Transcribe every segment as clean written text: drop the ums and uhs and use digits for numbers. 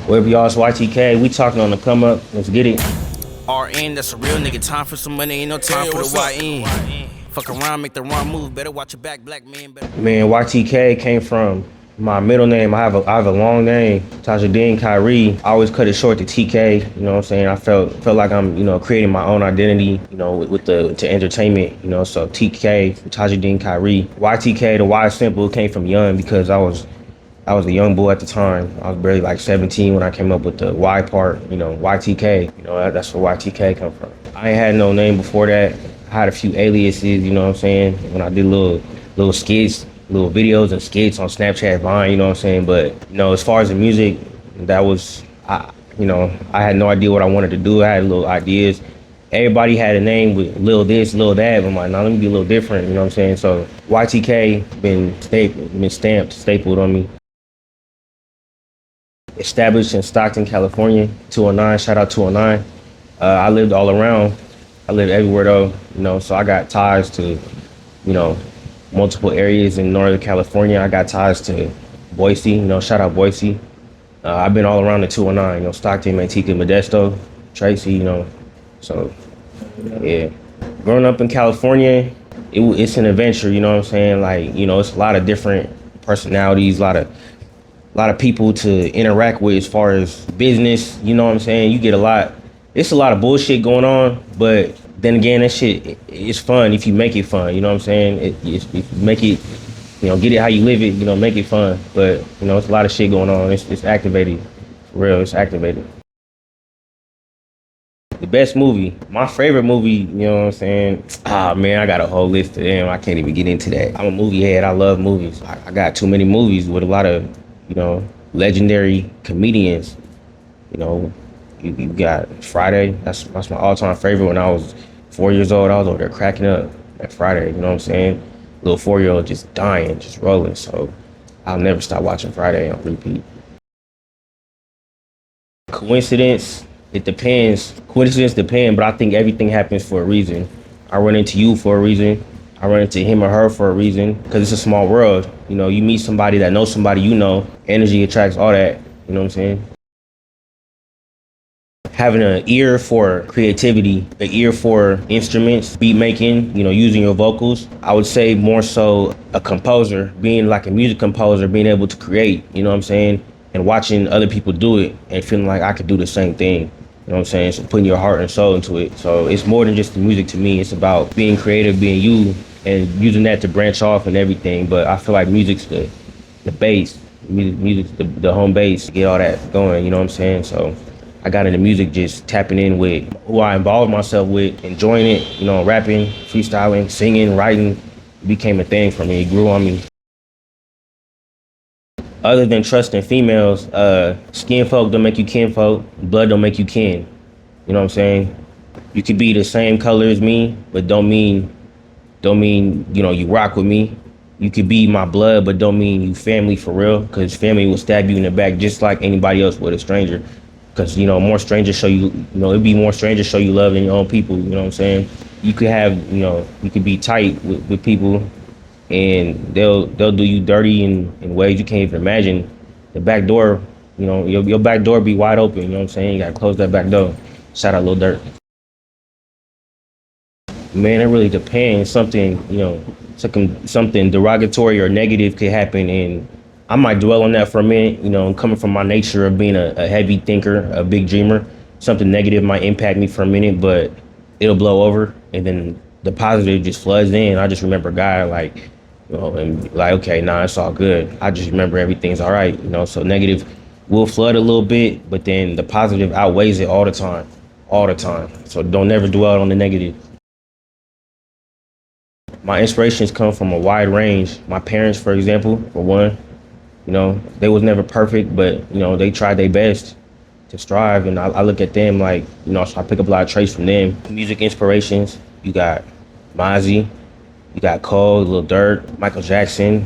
What up, y'all? It's Ytkay. We talking on the come up. Let's get it. RN, that's a real nigga. Time for some money, ain't no time for the YN. Fuck around, make the wrong move. Better watch your back, black man. Man, Ytkay came from my middle name. I have a long name, Tajudeen Kyrie. I always cut it short to TK. You know what I'm saying? I felt like I'm creating my own identity. With to entertainment. So TK, Tajudeen Kyrie. Ytkay, the Y simple came from young because I was a young boy at the time. I was barely like 17 when I came up with the Y part, YTK. That's where YTK come from. I ain't had no name before that. I had a few aliases, you know what I'm saying? When I did little skits, little videos and skits on Snapchat, Vine, you know what I'm saying? But, as far as the music, that was, I had no idea what I wanted to do. I had little ideas. Everybody had a name with little this, little that. But I'm like, nah, let me be a little different, you know what I'm saying? So YTK been stapled on me. Established in Stockton, California, 209. Shout out 209. I lived all around. I lived everywhere though, so I got ties to, multiple areas in Northern California. I got ties to Boise, shout out Boise. I've been all around the 209, Stockton, Manteca, Modesto, Tracy, so yeah. Growing up in California, it's an adventure, you know what I'm saying? Like, it's a lot of different personalities, a lot of people to interact with as far as business, you know what I'm saying? You get it's a lot of bullshit going on, but then again, that shit is fun if you make it fun, you know what I'm saying? If you make it, get it how you live it, make it fun. But, it's a lot of shit going on. It's activated, for real, it's activated. The best movie, my favorite movie, you know what I'm saying? Ah, man, I got a whole list of them. I can't even get into that. I'm a movie head. I love movies. I got too many movies with a lot of, legendary comedians. You got Friday. That's my all-time favorite. When I was 4 years old, I was over there cracking up at Friday. You know what I'm saying? Little 4-year-old just dying, just rolling. So I'll never stop watching Friday on repeat. Coincidence, it depends. Coincidence depends, but I think everything happens for a reason. I run into you for a reason. I run into him or her for a reason, because it's a small world. You meet somebody that knows somebody energy attracts all that, you know what I'm saying? Having an ear for creativity, an ear for instruments, beat making, using your vocals. I would say more so a composer, being like a music composer, being able to create, you know what I'm saying? And watching other people do it and feeling like I could do the same thing. You know what I'm saying? So putting your heart and soul into it. So it's more than just the music to me. It's about being creative, being you, and using that to branch off and everything. But I feel like music's the base. Music's the home base to get all that going, you know what I'm saying? So I got into music just tapping in with who I involved myself with, enjoying it, rapping, freestyling, singing, writing. It became a thing for me. It grew on me. Other than trusting females, skin folk don't make you kinfolk, blood don't make you kin. You know what I'm saying? You could be the same color as me, but don't mean you rock with me. You could be my blood, but don't mean you family for real, because family will stab you in the back just like anybody else would, a stranger. Because, more strangers show you, it'd be more strangers show you love than your own people, you know what I'm saying? You could have, you could be tight with people, and they'll do you dirty in ways you can't even imagine. The back door, your back door be wide open, you know what I'm saying? You gotta close that back door. Shout out Lil Durk. Man, it really depends. Something derogatory or negative could happen, and I might dwell on that for a minute, coming from my nature of being a heavy thinker, a big dreamer. Something negative might impact me for a minute, but it'll blow over, and then the positive just floods in. I just remember God, and like, okay, nah, it's all good. I just remember everything's all right, so negative will flood a little bit, but then the positive outweighs it all the time. So don't never dwell on the negative. My inspirations come from a wide range. My parents, for example, for one, they was never perfect, but, they tried their best to strive. And I look at them like, so I pick up a lot of traits from them. Music inspirations, you got Mozzie, you got Cole, Lil Durk, Michael Jackson,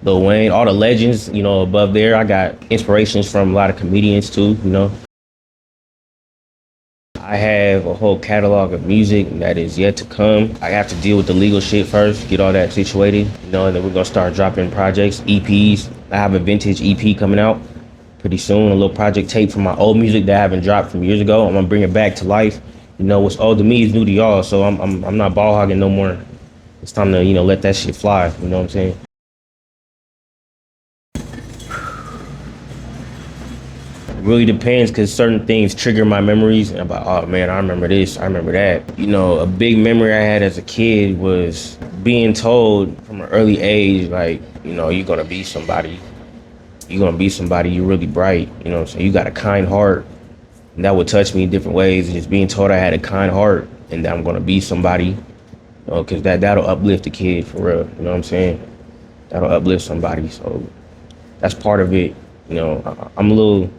Lil Wayne, all the legends, above there. I got inspirations from a lot of comedians too, I have a whole catalog of music that is yet to come. I have to deal with the legal shit first, get all that situated, and then we're gonna start dropping projects, EPs. I have a vintage EP coming out, pretty soon. A little project tape from my old music that I haven't dropped from years ago. I'm gonna bring it back to life. You know, what's old to me is new to y'all, so I'm not ball hogging no more. It's time to, you know, let that shit fly. You know what I'm saying? It really depends, because certain things trigger my memories, and I'm like, oh man, I remember this, I remember that. You know, a big memory I had as a kid was being told from an early age, like, you know, you're gonna be somebody. You're gonna be somebody, you're really bright, you know what I'm saying? You got a kind heart. And that would touch me in different ways. And just being told I had a kind heart and that I'm gonna be somebody, you know, because that'll uplift a kid for real. You know what I'm saying? That'll uplift somebody. So that's part of it. You know, I'm a little,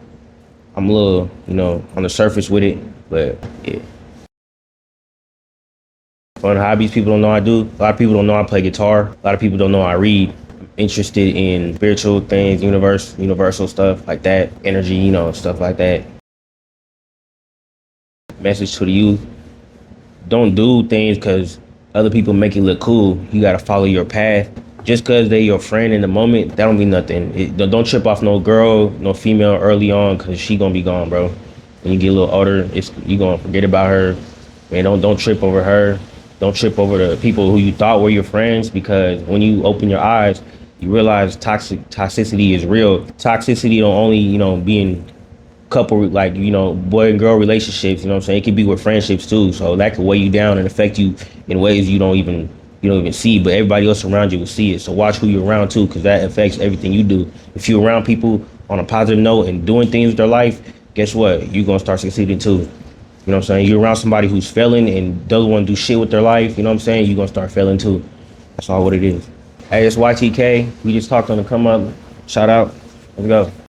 you know, on the surface with it, but yeah. Fun hobbies people don't know I do. A lot of people don't know I play guitar. A lot of people don't know I read. I'm interested in spiritual things, universal stuff like that, energy, you know, stuff like that. Message to the youth: don't do things because other people make it look cool. You gotta follow your path. Just because they your friend in the moment, that don't mean nothing. Don't trip off no girl, no female early on, because she gonna be gone, bro. When you get a little older, you gonna forget about her. Man, don't trip over her. Don't trip over the people who you thought were your friends, because when you open your eyes, you realize toxicity is real. Toxicity don't only, you know, be in couple, like, you know, boy and girl relationships, you know what I'm saying? It could be with friendships too. So that could weigh you down and affect you in ways you don't even see, but everybody else around you will see it. So watch who you're around too, because that affects everything you do. If you're around people on a positive note and doing things with their life, guess what? You're gonna start succeeding too. You know what I'm saying? You're around somebody who's failing and doesn't want to do shit with their life, you know what I'm saying? You're gonna start failing too. That's all what it is. Hey, it's Ytkay. We just talked on the come up. Shout out. Let's go.